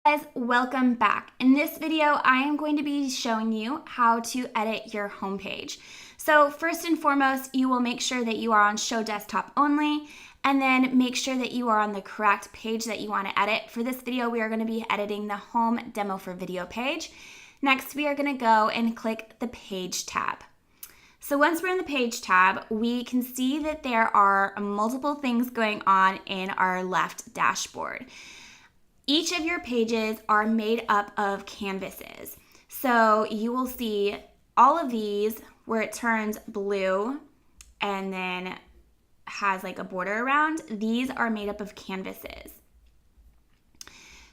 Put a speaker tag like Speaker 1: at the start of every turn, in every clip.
Speaker 1: Guys, welcome back. In this video, I am going to be showing you how to edit your homepage. So first and foremost, you will make sure that you are on Show Desktop only, and then make sure that you are on the correct page that you want to edit. For this video, we are going to be editing the Home Demo for Video page. Next, we are going to go and click the Page tab. So once we're in the Page tab, we can see that there are multiple things going on in our left dashboard. Each of your pages are made up of canvases. So you will see all of these where it turns blue and then has like a border around. These are made up of canvases.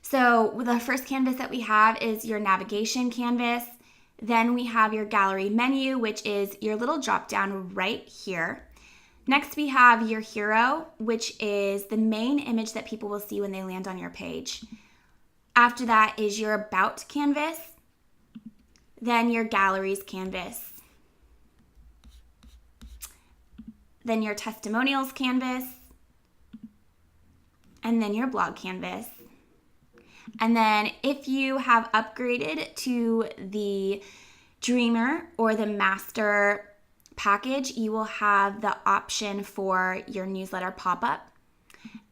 Speaker 1: So the first canvas that we have is your navigation canvas. Then we have your gallery menu, which is your little drop down right here. Next, we have your hero, which is the main image that people will see when they land on your page. After that is your about canvas, then your galleries canvas, then your testimonials canvas, and then your blog canvas. And then if you have upgraded to the Dreamer or the Master package, you will have the option for your newsletter pop-up,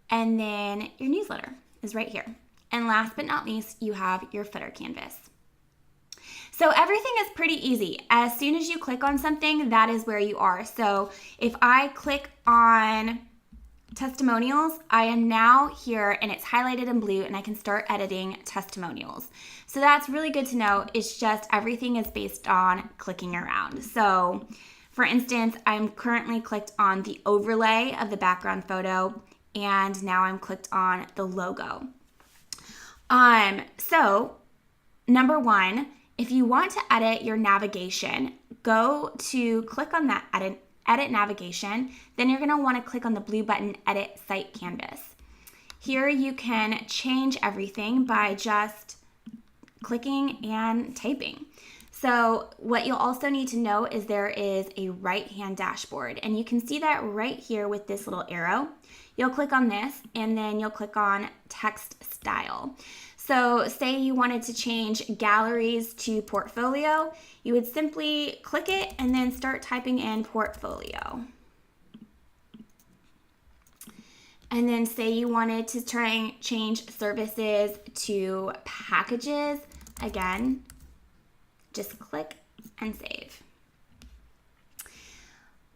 Speaker 1: and then your newsletter is right here. And last but not least, you have your footer canvas. So everything is pretty easy. As soon as you click on something, that is where you are. So if I click on testimonials, I am now here and it's highlighted in blue and I can start editing testimonials. So that's really good to know. It's just everything is based on clicking around. So for instance, I'm currently clicked on the overlay of the background photo, and now I'm clicked on the logo. So number one, if you want to edit your navigation, click on that edit navigation. Then you're going to want to click on the blue button, edit site canvas. Here you can change everything by just clicking and typing. So what you'll also need to know is there is a right-hand dashboard, and you can see that right here with this little arrow. You'll click on this and then you'll click on text style. So say you wanted to change galleries to portfolio, you would simply click it and then start typing in portfolio. And then say you wanted to change services to packages, again, just click and save.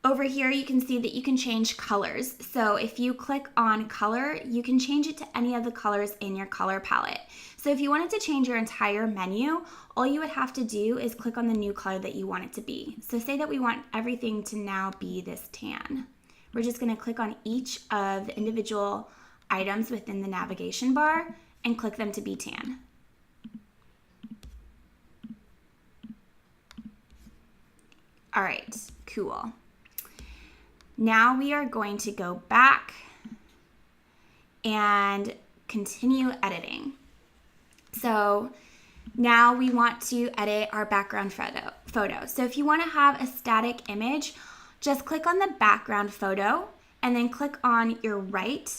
Speaker 1: Over here, you can see that you can change colors. So if you click on color, you can change it to any of the colors in your color palette. So if you wanted to change your entire menu, all you would have to do is click on the new color that you want it to be. So say that we want everything to now be this tan. We're just going to click on each of the individual items within the navigation bar and click them to be tan. All right, cool. Now we are going to go back and continue editing. So now we want to edit our background photo. So if you want to have a static image, just click on the background photo and then click on your right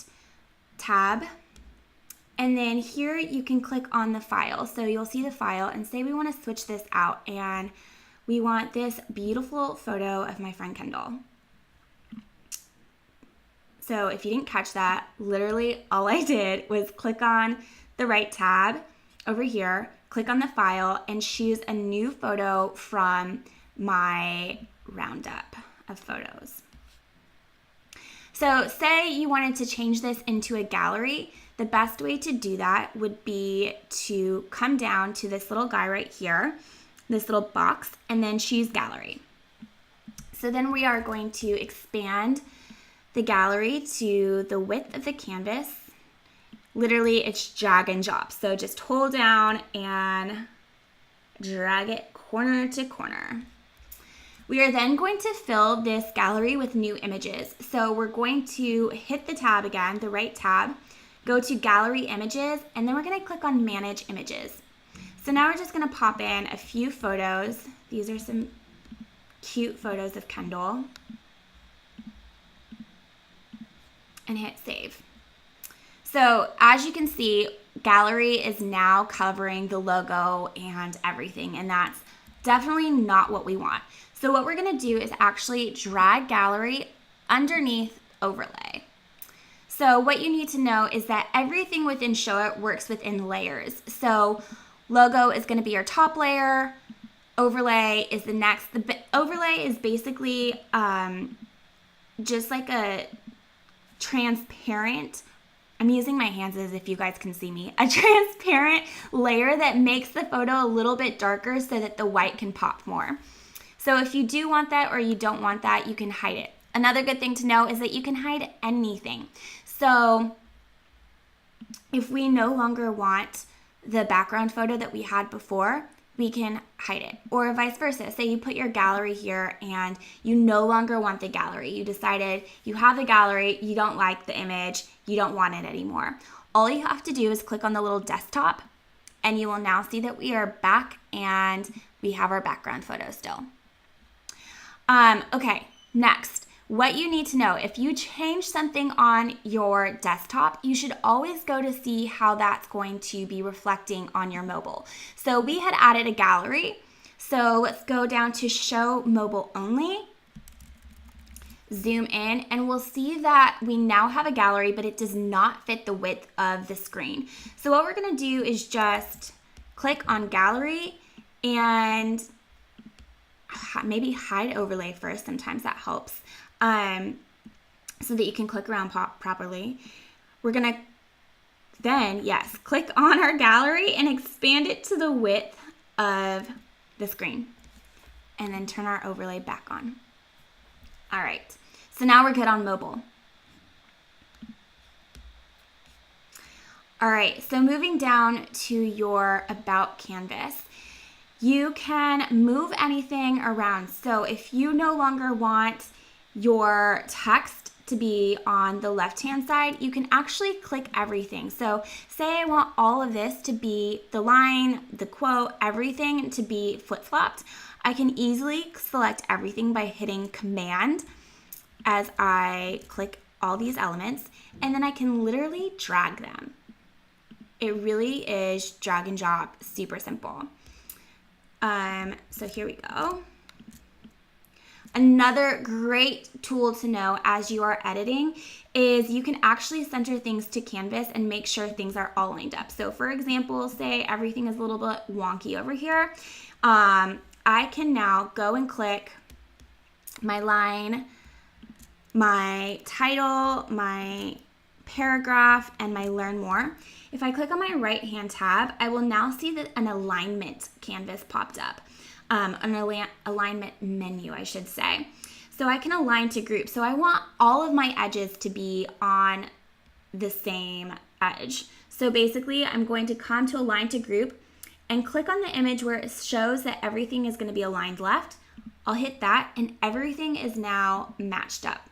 Speaker 1: tab. And then here you can click on the file. So you'll see the file and say we want to switch this out and we want this beautiful photo of my friend Kendall. So if you didn't catch that, literally all I did was click on the right tab over here, click on the file, and choose a new photo from my roundup of photos. So say you wanted to change this into a gallery, the best way to do that would be to come down to this little guy right here, this little box, and then choose gallery. So then we are going to expand the gallery to the width of the canvas. Literally, it's drag and drop. So just hold down and drag it corner to corner. We are then going to fill this gallery with new images. So we're going to hit the tab again, the right tab, go to Gallery Images, and then we're going to click on Manage Images. So now we're just going to pop in a few photos. These are some cute photos of Kendall. And hit save. So as you can see, gallery is now covering the logo and everything, and that's definitely not what we want. So what we're gonna do is actually drag gallery underneath overlay. So what you need to know is that everything within Showit works within layers. So logo is gonna be our top layer, overlay is the next. The overlay is basically just like a transparent, I'm using my hands as if you guys can see me, a transparent layer that makes the photo a little bit darker so that the white can pop more. So if you do want that or you don't want that, you can hide it. Another good thing to know is that you can hide anything. So if we no longer want the background photo that we had before, we can hide it. Or vice versa. Say you put your gallery here and you no longer want the gallery. You decided you have the gallery, you don't like the image, you don't want it anymore. All you have to do is click on the little desktop and you will now see that we are back and we have our background photo still. Okay, next. What you need to know, if you change something on your desktop, you should always go to see how that's going to be reflecting on your mobile. So we had added a gallery. So let's go down to show mobile only, zoom in, and we'll see that we now have a gallery, but it does not fit the width of the screen. So what we're gonna do is just click on gallery and maybe hide overlay first. Sometimes that helps. So that you can click around properly. We're gonna then, yes, click on our gallery and expand it to the width of the screen and then turn our overlay back on. All right, so now we're good on mobile. All right, so moving down to your About canvas, you can move anything around. So if you no longer want your text to be on the left-hand side, you can actually click everything. So say I want all of this to be the line, the quote, everything to be flip-flopped. I can easily select everything by hitting Command as I click all these elements, and then I can literally drag them. It really is drag and drop, super simple. So here we go. Another great tool to know as you are editing is you can actually center things to canvas and make sure things are all lined up. So for example, say everything is a little bit wonky over here. I can now go and click my line, my title, my paragraph, and my learn more. If I click on my right hand tab, I will now see that an alignment canvas popped up. An alignment menu, I should say. So I can align to group. So I want all of my edges to be on the same edge. So basically, I'm going to come to align to group and click on the image where it shows that everything is going to be aligned left. I'll hit that and everything is now matched up.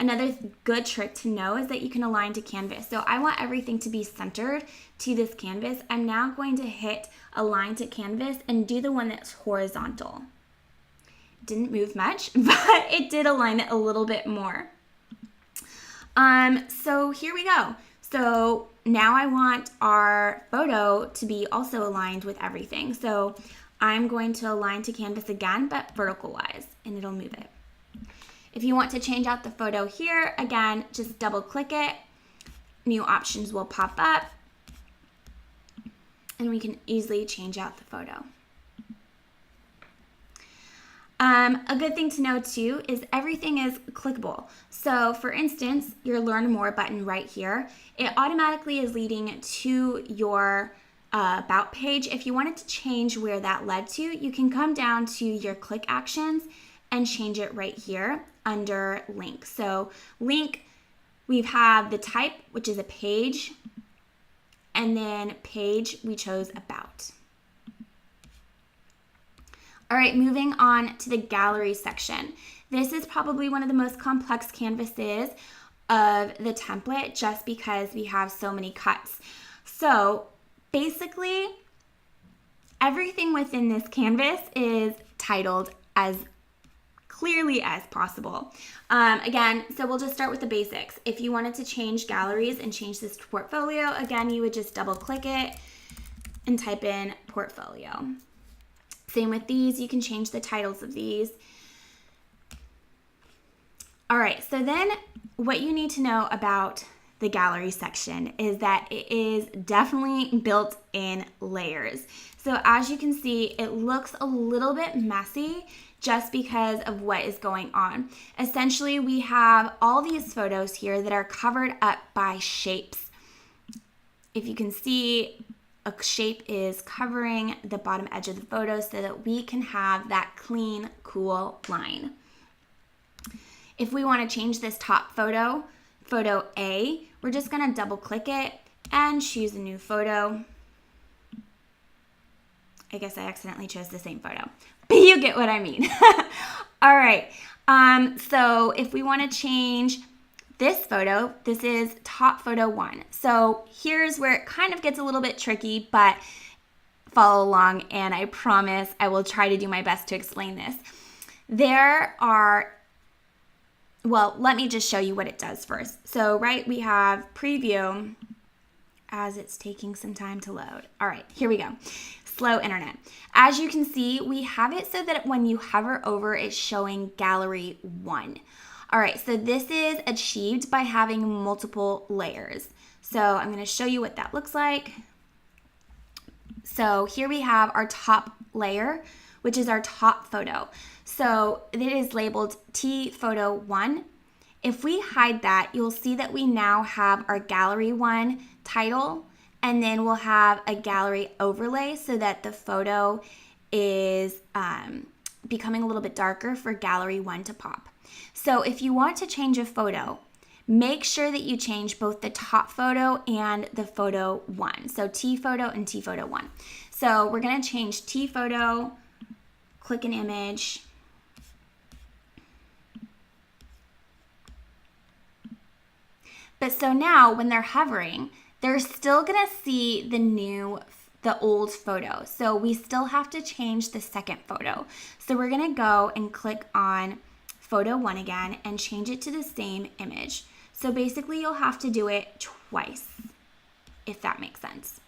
Speaker 1: Another good trick to know is that you can align to canvas. So I want everything to be centered to this canvas. I'm now going to hit align to canvas and do the one that's horizontal. Didn't move much, but it did align it a little bit more. So here we go. So now I want our photo to be also aligned with everything. So I'm going to align to canvas again, but vertical wise, and it'll move it. If you want to change out the photo here, again, just double click it. New options will pop up and we can easily change out the photo. A good thing to know too is everything is clickable. So for instance, your Learn More button right here, it automatically is leading to your About page. If you wanted to change where that led to, you can come down to your click actions and change it right here under link. So link, we have the type, which is a page, and then page, we chose About. All right, moving on to the gallery section. This is probably one of the most complex canvases of the template just because we have so many cuts. So basically, everything within this canvas is titled as clearly as possible. Again, so we'll just start with the basics. If you wanted to change galleries and change this to portfolio, again, you would just double click it and type in portfolio. Same with these, you can change the titles of these. All right, so then what you need to know about the gallery section is that it is definitely built in layers. So as you can see, it looks a little bit messy just because of what is going on. Essentially, we have all these photos here that are covered up by shapes. If you can see, a shape is covering the bottom edge of the photo so that we can have that clean, cool line. If we want to change this top photo, photo A, we're just going to double click it and choose a new photo. I guess I accidentally chose the same photo, but you get what I mean. All right, so if we want to change this photo, this is top photo 1. So here's where it kind of gets a little bit tricky, but follow along and I promise I will try to do my best to explain this. Well, let me just show you what it does first. So, right, we have preview as it's taking some time to load. All right, here we go. Slow internet. As you can see, we have it so that when you hover over, it's showing gallery 1. All right, so this is achieved by having multiple layers. So I'm going to show you what that looks like. So here we have our top layer, which is our top photo. So it is labeled T photo 1. If we hide that, you'll see that we now have our gallery 1 title, and then we'll have a gallery overlay so that the photo is becoming a little bit darker for gallery 1 to pop. So if you want to change a photo, make sure that you change both the top photo and the photo 1. So T photo and T photo 1. So we're going to change T photo, click an image. But so now when they're hovering, they're still going to see the old photo. So we still have to change the second photo. So we're going to go and click on photo 1 again and change it to the same image. So basically you'll have to do it twice, if that makes sense.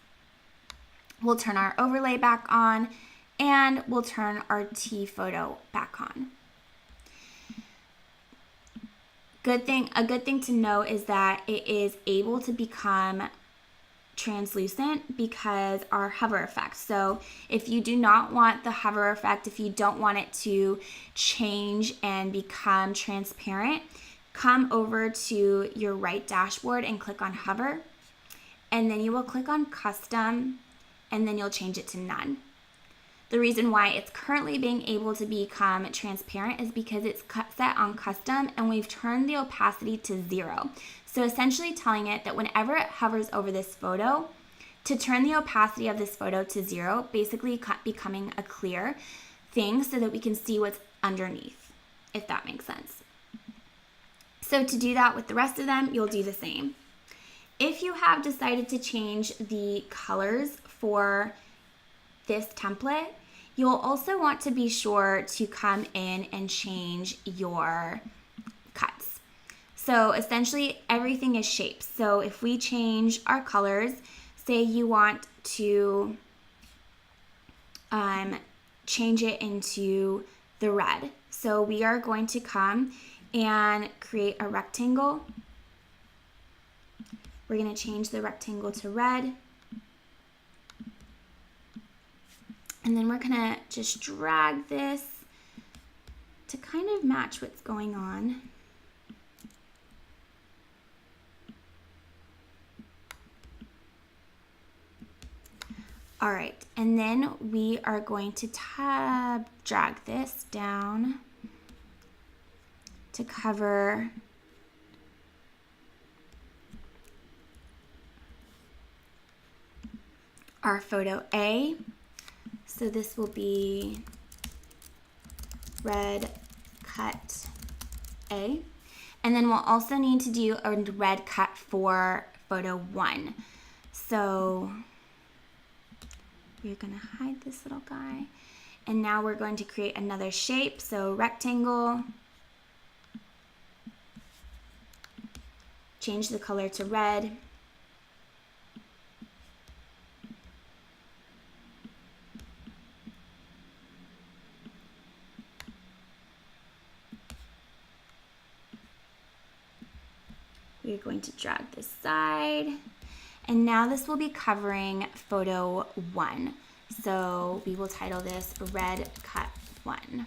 Speaker 1: We'll turn our overlay back on and we'll turn our T photo back on. A good thing to know is that it is able to become translucent because our hover effect. So if you do not want the hover effect, if you don't want it to change and become transparent, come over to your right dashboard and click on hover, and then you will click on custom, and then you'll change it to none. The reason why it's currently being able to become transparent is because it's set on custom and we've turned the opacity to 0. So essentially telling it that whenever it hovers over this photo, to turn the opacity of this photo to 0, basically becoming a clear thing so that we can see what's underneath, if that makes sense. So to do that with the rest of them, you'll do the same. If you have decided to change the colors for this template, you'll also want to be sure to come in and change your cuts. So essentially everything is shapes. So if we change our colors, say you want to change it into the red. So we are going to come and create a rectangle. We're going to change the rectangle to red. And then we're going to just drag this to kind of match what's going on. All right, and then we are going to drag this down to cover our photo A. So this will be red cut A. And then we'll also need to do a red cut for photo 1. So we're gonna hide this little guy. And now we're going to create another shape, so rectangle. Change the color to red. We're going to drag this side. And now this will be covering photo 1. So we will title this Red Cut 1.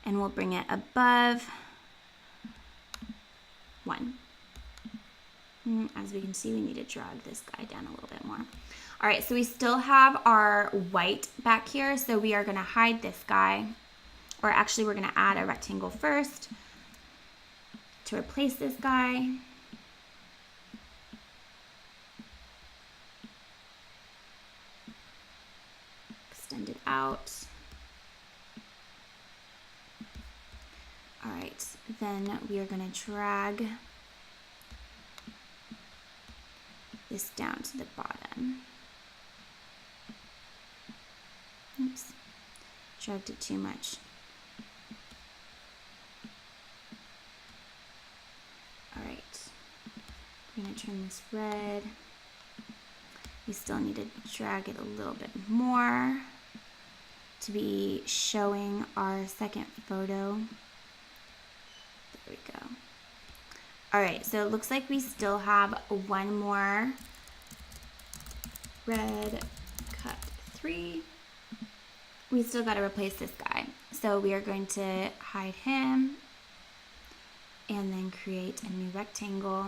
Speaker 1: And we'll bring it above 1. As we can see, we need to drag this guy down a little bit more. All right, so we still have our white back here, so we are gonna hide this guy. Or actually, we're gonna add a rectangle first to replace this guy. Extend it out. All right, then we are gonna drag this down to the bottom. Oops, dragged it too much. All right, we're gonna turn this red. We still need to drag it a little bit more to be showing our second photo. There we go. All right, so it looks like we still have one more red cut 3. We still got to replace this guy. So we are going to hide him and then create a new rectangle.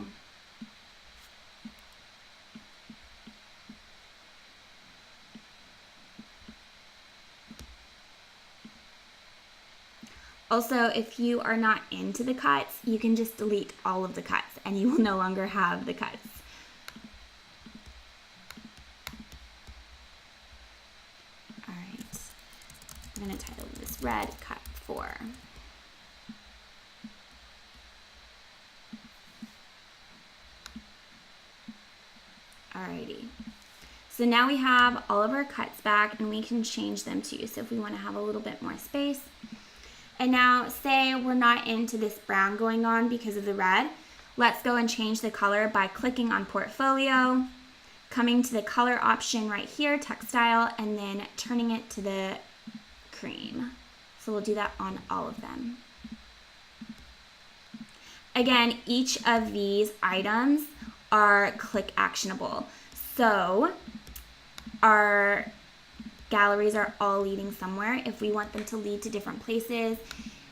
Speaker 1: Also, if you are not into the cuts, you can just delete all of the cuts and you will no longer have the cuts. All right, I'm gonna title this Red Cut 4. Alrighty, so now we have all of our cuts back and we can change them too. So if we wanna have a little bit more space. And now say we're not into this brown going on because of the red. Let's go and change the color by clicking on portfolio, coming to the color option right here, textile, and then turning it to the cream. So we'll do that on all of them. Again, each of these items are click actionable. So our galleries are all leading somewhere. If we want them to lead to different places,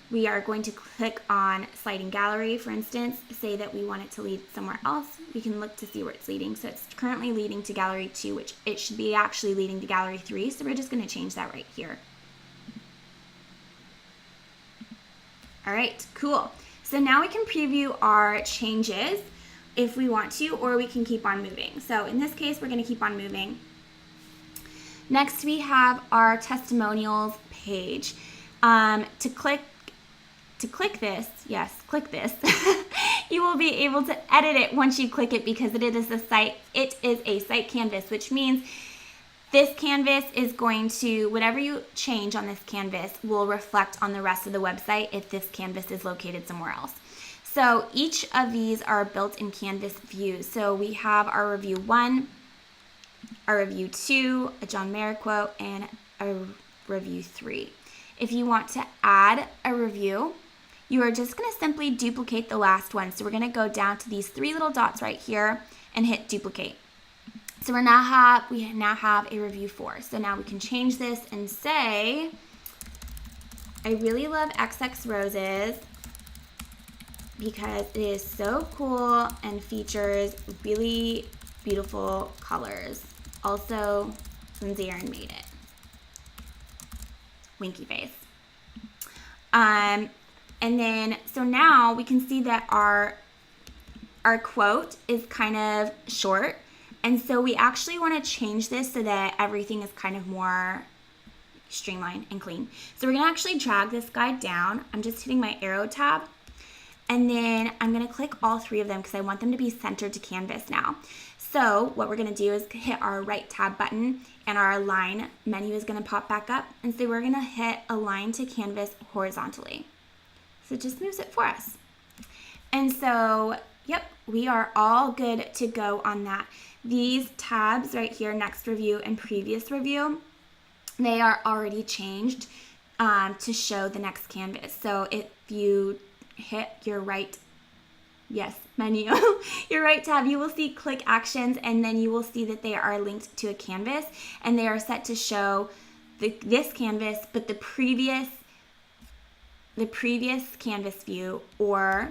Speaker 1: we are going to click on sliding gallery. For instance, say that we want it to lead somewhere else. We can look to see where it's leading. So it's currently leading to gallery 2, which it should be actually leading to gallery 3. So we're just going to change that right here. All right, cool. So now we can preview our changes if we want to, or we can keep on moving. So in this case, we're going to keep on moving. Next, we have our testimonials page. To click this, yes, click this. You will be able to edit it once you click it because it is a site canvas, which means this canvas is going to, whatever you change on this canvas will reflect on the rest of the website if this canvas is located somewhere else. So each of these are built-in canvas views. So we have our review 1, a review 2, a John Mayer quote, and a review 3. If you want to add a review, you are just going to simply duplicate the last one. So we're going to go down to these 3 little dots right here and hit duplicate. So we now have a review 4. So now we can change this and say, I really love XX Roses because it is so cool and features really beautiful colors. Also, Lindsey Eryn made it. Winky face. And then, so now we can see that our quote is kind of short. And so we actually want to change this so that everything is kind of more streamlined and clean. So we're going to actually drag this guy down. I'm just hitting my arrow tab. And then I'm going to click all 3 of them because I want them to be centered to canvas now. So what we're gonna do is hit our right tab button and our align menu is gonna pop back up. And so we're gonna hit align to canvas horizontally. So it just moves it for us. And so, yep, we are all good to go on that. These tabs right here, next review and previous review, they are already changed to show the next canvas. So if you hit your right menu, your right tab, you will see click actions, and then you will see that they are linked to a canvas, and they are set to show this canvas, but the previous canvas view, or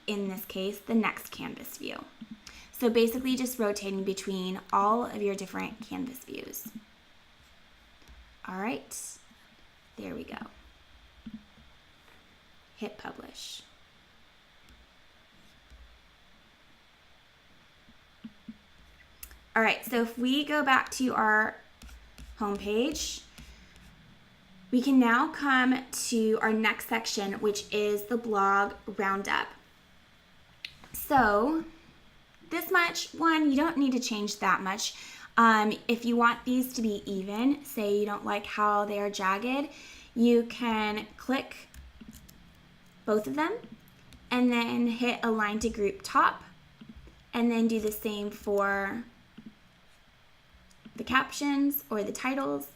Speaker 1: in this case, the next canvas view. So basically just rotating between all of your different canvas views. All right, there we go. Hit publish. All right, so if we go back to our home page, we can now come to our next section, which is the blog roundup. So this much, you don't need to change that much. If you want these to be even, say you don't like how they are jagged, you can click both of them and then hit align to group top, and then do the same for the captions or the titles,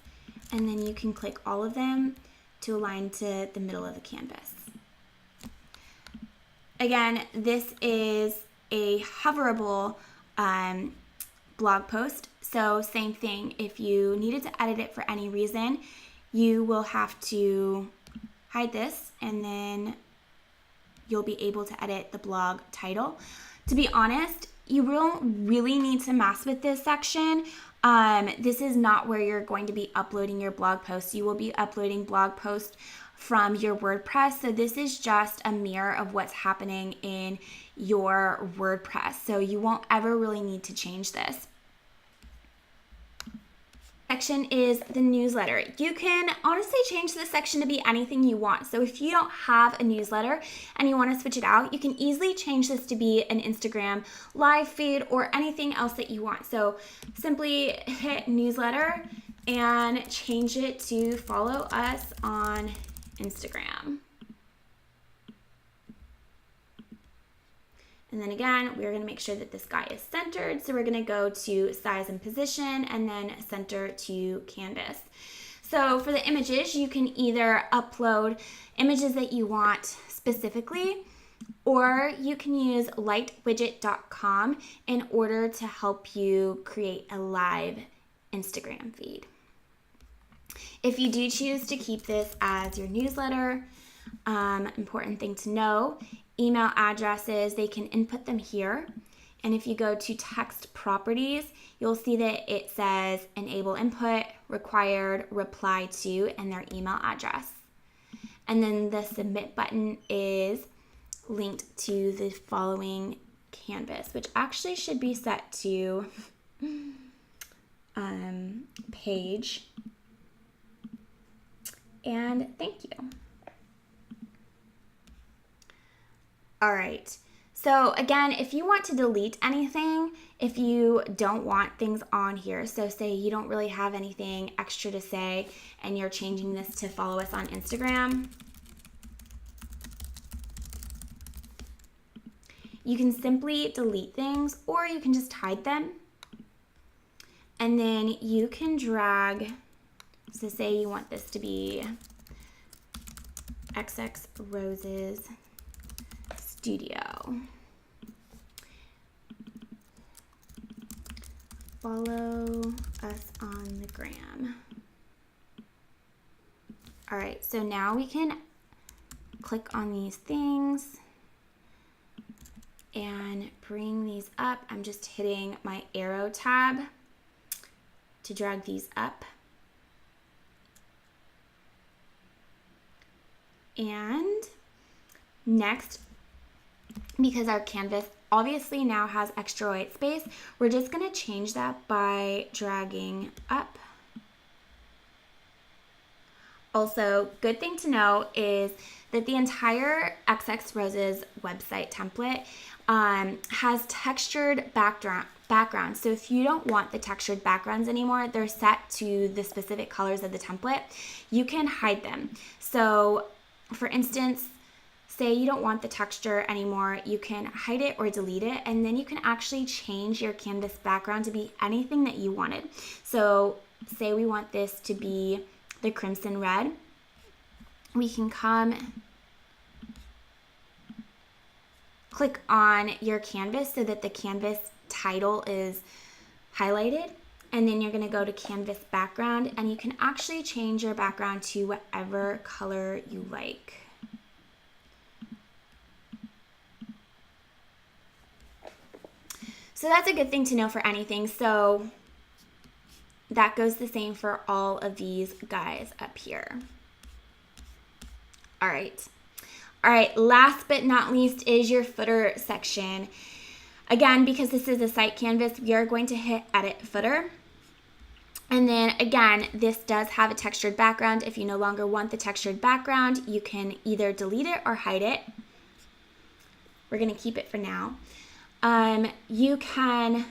Speaker 1: and then you can click all of them to align to the middle of the canvas. Again, this is a hoverable blog post, so same thing. If you needed to edit it for any reason, you will have to hide this, and then you'll be able to edit the blog title. To be honest, you don't really need to mess with this section. This is not where you're going to be uploading your blog posts. You will be uploading blog posts from your WordPress. So this is just a mirror of what's happening in your WordPress. So you won't ever really need to change this. Section is the newsletter. You can honestly change this section to be anything you want. So if you don't have a newsletter and you want to switch it out, you can easily change this to be an Instagram live feed or anything else that you want. So simply hit newsletter and change it to follow us on Instagram. And then again, we're going to make sure that this guy is centered. So we're going to go to size and position and then center to canvas. So for the images, you can either upload images that you want specifically, or you can use lightwidget.com in order to help you create a live Instagram feed. If you do choose to keep this as your newsletter, important thing to know, email addresses, they can input them here. And if you go to text properties, you'll see that it says enable input, required, reply to, and their email address. And then the submit button is linked to the following canvas, which actually should be set to page. And thank you. All right, so again, if you want to delete anything, if you don't want things on here, so say you don't really have anything extra to say and you're changing this to follow us on Instagram, you can simply delete things, or you can just hide them. And then you can drag, so say you want this to be XX Roses Studio. Follow us on the gram. All right, so now we can click on these things and bring these up. I'm just hitting my arrow tab to drag these up. And next, because our canvas obviously now has extra white space, we're just going to change that by dragging up. Also, good thing to know is that the entire XX Roses website template has textured background. So if you don't want the textured backgrounds anymore, they're set to the specific colors of the template, you can hide them. So for instance, say you don't want the texture anymore, you can hide it or delete it, and then you can actually change your canvas background to be anything that you wanted. So say we want this to be the crimson red. We can come click on your canvas so that the canvas title is highlighted, and then you're going to go to canvas background, and you can actually change your background to whatever color you like. So that's a good thing to know for anything. So that goes the same for all of these guys up here. All right, last but not least is your footer section. Again, because this is a site canvas, we are going to hit edit footer. And then again, this does have a textured background. If you no longer want the textured background, you can either delete it or hide it. We're going to keep it for now. You can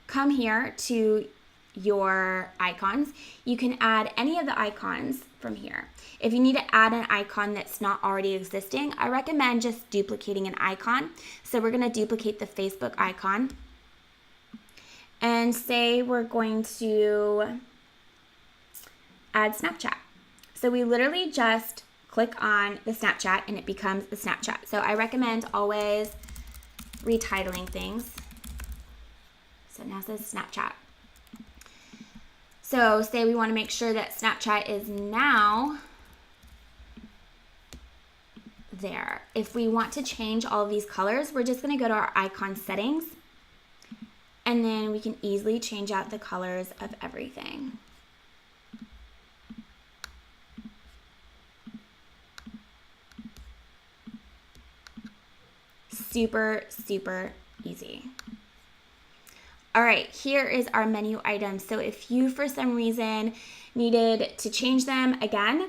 Speaker 1: come here to your icons. You can add any of the icons from here. If you need to add an icon that's not already existing, I recommend just duplicating an icon. So we're going to duplicate the Facebook icon. And say we're going to add Snapchat. So we literally just click on the Snapchat and it becomes the Snapchat. So I recommend always retitling things. So now it says Snapchat. So say we want to make sure that Snapchat is now there. If we want to change all of these colors, we're just going to go to our icon settings, and then we can easily change out the colors of everything. Super, super easy. All right, here is our menu items. So if you, for some reason, needed to change them again,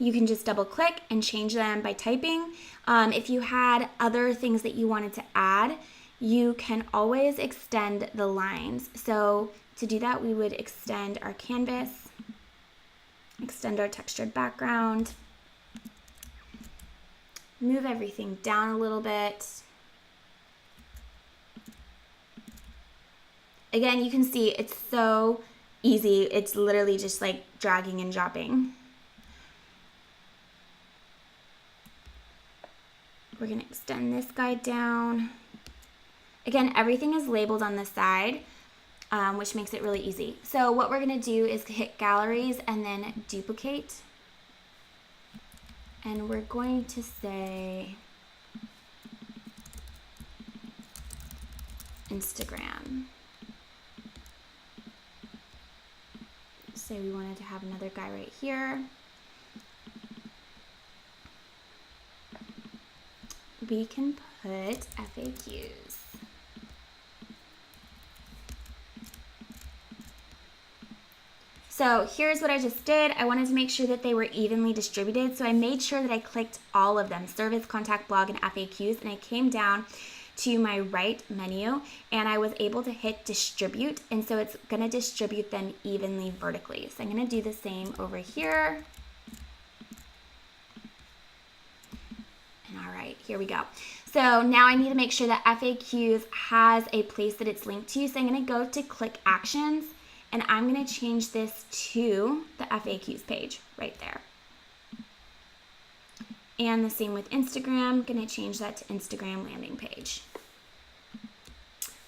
Speaker 1: you can just double click and change them by typing. If you had other things that you wanted to add, you can always extend the lines. So to do that, we would extend our canvas, extend our textured background, move everything down a little bit. Again, you can see it's so easy. It's literally just like dragging and dropping. We're going to extend this guy down. Again, everything is labeled on the side, which makes it really easy. So what we're going to do is hit galleries and then duplicate. And we're going to say Instagram. Say we wanted to have another guy right here. We can put FAQs. So here's what I just did. I wanted to make sure that they were evenly distributed. So I made sure that I clicked all of them, service, contact, blog, and FAQs, and I came down to my right menu and I was able to hit distribute, and so it's going to distribute them evenly vertically. So I'm going to do the same over here. And all right, here we go. So now I need to make sure that FAQs has a place that it's linked to. So I'm going to go to click actions, and I'm going to change this to the FAQs page right there. And the same with Instagram. I'm going to change that to Instagram landing page.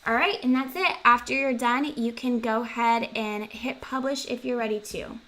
Speaker 1: All right, and that's it. After you're done, you can go ahead and hit publish if you're ready to.